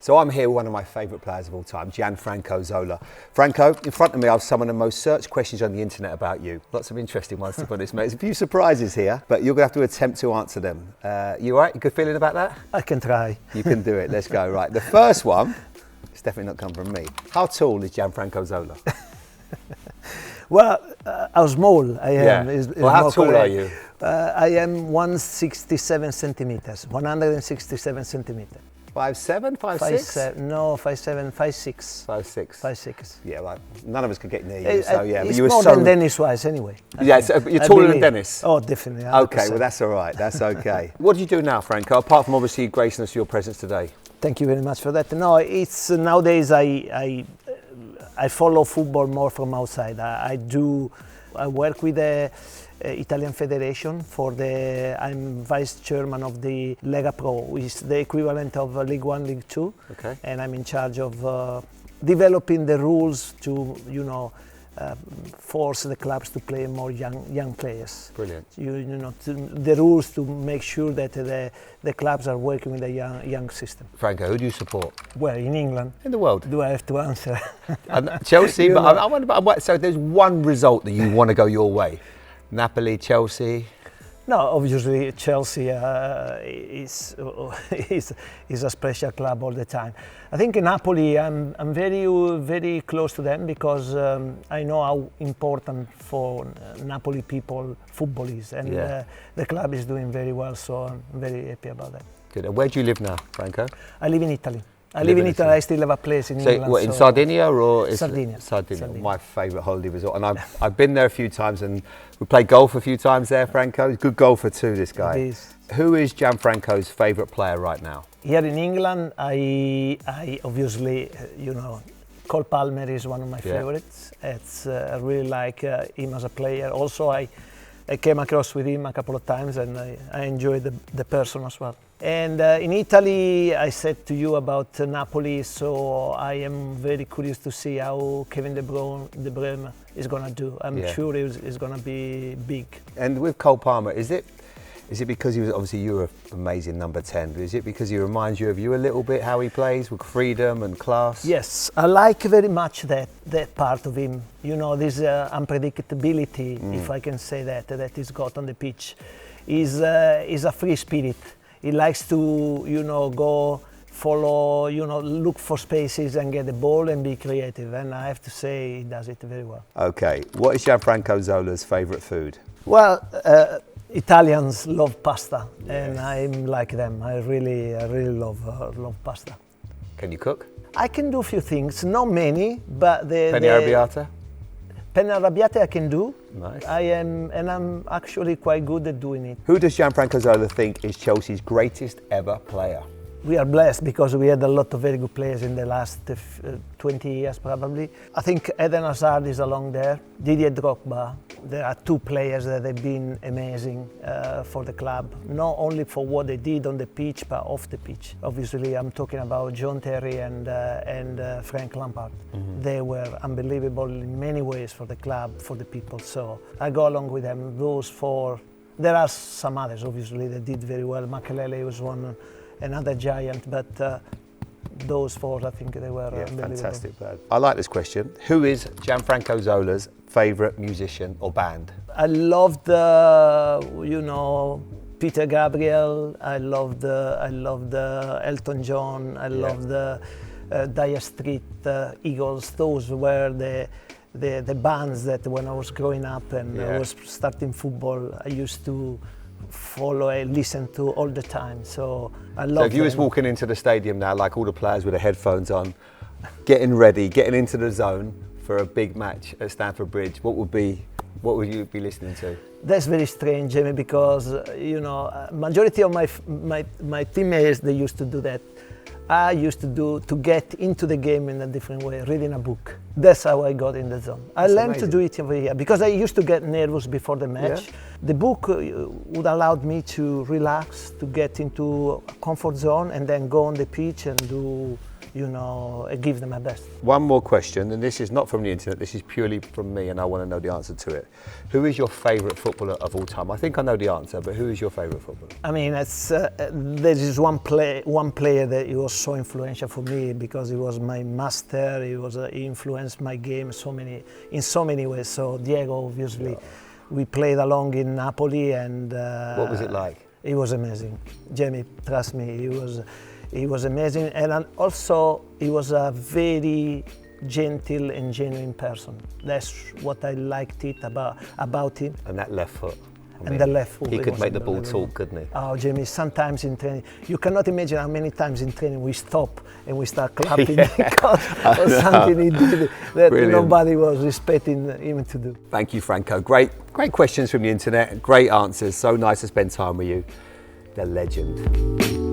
So I'm here with one of my favourite players of all time, Gianfranco Zola. Franco, in front of me I have some of the most searched questions on the internet about you. Lots of interesting ones to be honest, mate. There's a few surprises here, but you're going to have to attempt to answer them. You all right? You good feeling about that? I can try. You can do it. Let's go. Right. The first one, it's definitely not come from me. How tall is Gianfranco Zola? Well, how small I am is well, how tall correct. are you? I am 167 centimeters, 167 centimeters. 5'7", 5'6"? No, 5'7", 5'6". 5'6". 5'6". Yeah, well, none of us could get near you, so yeah. It's but you were more so... than Dennis-wise anyway. Yeah, so you're taller than Dennis? Oh, definitely. 100%. Okay, well that's all right, that's okay. What do you do now, Franco, apart from obviously gracing us with your presence today? Thank you very much for that. No, it's nowadays I follow football more from outside. I work with the Italian Federation I'm vice chairman of the Lega Pro, which is the equivalent of League One, League Two. Okay. And I'm in charge of developing the rules to, force the clubs to play more young players. Brilliant. The rules to make sure that the clubs are working with a young system. Franco, who do you support? Well, in England. In the world? Do I have to answer? Chelsea, but I wonder about, so there's one result that you want to go your way. Napoli, Chelsea? No, obviously Chelsea is a special club all the time. I think in Napoli I'm very close to them because I know how important for Napoli people football is, and the club is doing very well, so I'm very happy about that. Good. And where do you live now, Franco? I live in Italy. I live in Italy. I still have a place in England. What, in Sardinia or? Sardinia. Sardinia. My favourite holiday resort, and I've been there a few times, and we played golf a few times there. Franco, good golfer too. This guy. It is. Who is Gianfranco's favourite player right now? Here in England, I obviously, Cole Palmer is one of my favourites. I really like him as a player. Also, I came across with him a couple of times, and I enjoyed the person as well. And in Italy, I said to you about Napoli, so I am very curious to see how Kevin De Bruyne is going to do. I'm sure he's going to be big. And with Cole Palmer, is it because he was, obviously you were an amazing number 10, but is it because he reminds you of you a little bit, how he plays with freedom and class? Yes, I like very much that part of him. This unpredictability, if I can say that he's got on the pitch. He's a free spirit. He likes to, go follow, look for spaces and get the ball and be creative. And I have to say, he does it very well. Okay, what is Gianfranco Zola's favourite food? Well, Italians love pasta, and I'm like them. I really love pasta. Can you cook? I can do a few things, not many, but Penne arrabbiata? Penne arrabbiata I can do. Nice. I'm actually quite good at doing it. Who does Gianfranco Zola think is Chelsea's greatest ever player? We are blessed because we had a lot of very good players in the last 20 years probably. I think Eden Hazard is along there, Didier Drogba. There are two players that have been amazing for the club, not only for what they did on the pitch, but off the pitch. Obviously, I'm talking about John Terry and Frank Lampard. Mm-hmm. They were unbelievable in many ways for the club, for the people. So I go along with them. Those four. There are some others, obviously, that did very well. Makelele was one. Another giant, but those four, I think they were unbelievable. Fantastic, Brad. I like this question. Who is Gianfranco Zola's favourite musician or band? I loved, Peter Gabriel. I loved Elton John. I loved Dire Street, Eagles. Those were the bands that when I was growing up and I was starting football, I used to follow and listen to all the time. So I love. So if you was walking into the stadium now, like all the players with the headphones on, getting ready, getting into the zone for a big match at Stamford Bridge, what would you be listening to? That's very strange, Jamie, because majority of my teammates, they used to do that. I used to get into the game in a different way, reading a book. That's how I got in the zone. I learned amazing. to do it every year because I used to get nervous before the match. Yeah. The book would allow me to relax, to get into a comfort zone, and then go on the pitch and do, give them my best. One more question, and this is not from the internet, this is purely from me, and I want to know the answer to it. Who is your favourite footballer of all time? I think I know the answer, but who is your favourite footballer? I mean, there is one player that he was so influential for me because he was my master. He influenced my game in so many ways. So Diego, obviously, we played along in Napoli, and What was it like? It was amazing. Jamie, trust me, he was amazing, and also he was a very gentle and genuine person. That's what I liked about him. And that left foot. And the left foot. He it could was make the ball unbelievable. talk, couldn't he? Oh, Jamie, sometimes in training, you cannot imagine how many times in training we stop and we start clapping because of something he did that Brilliant. nobody was respecting him to do. Thank you, Franco. Great questions from the internet, great answers. So nice to spend time with you. The legend.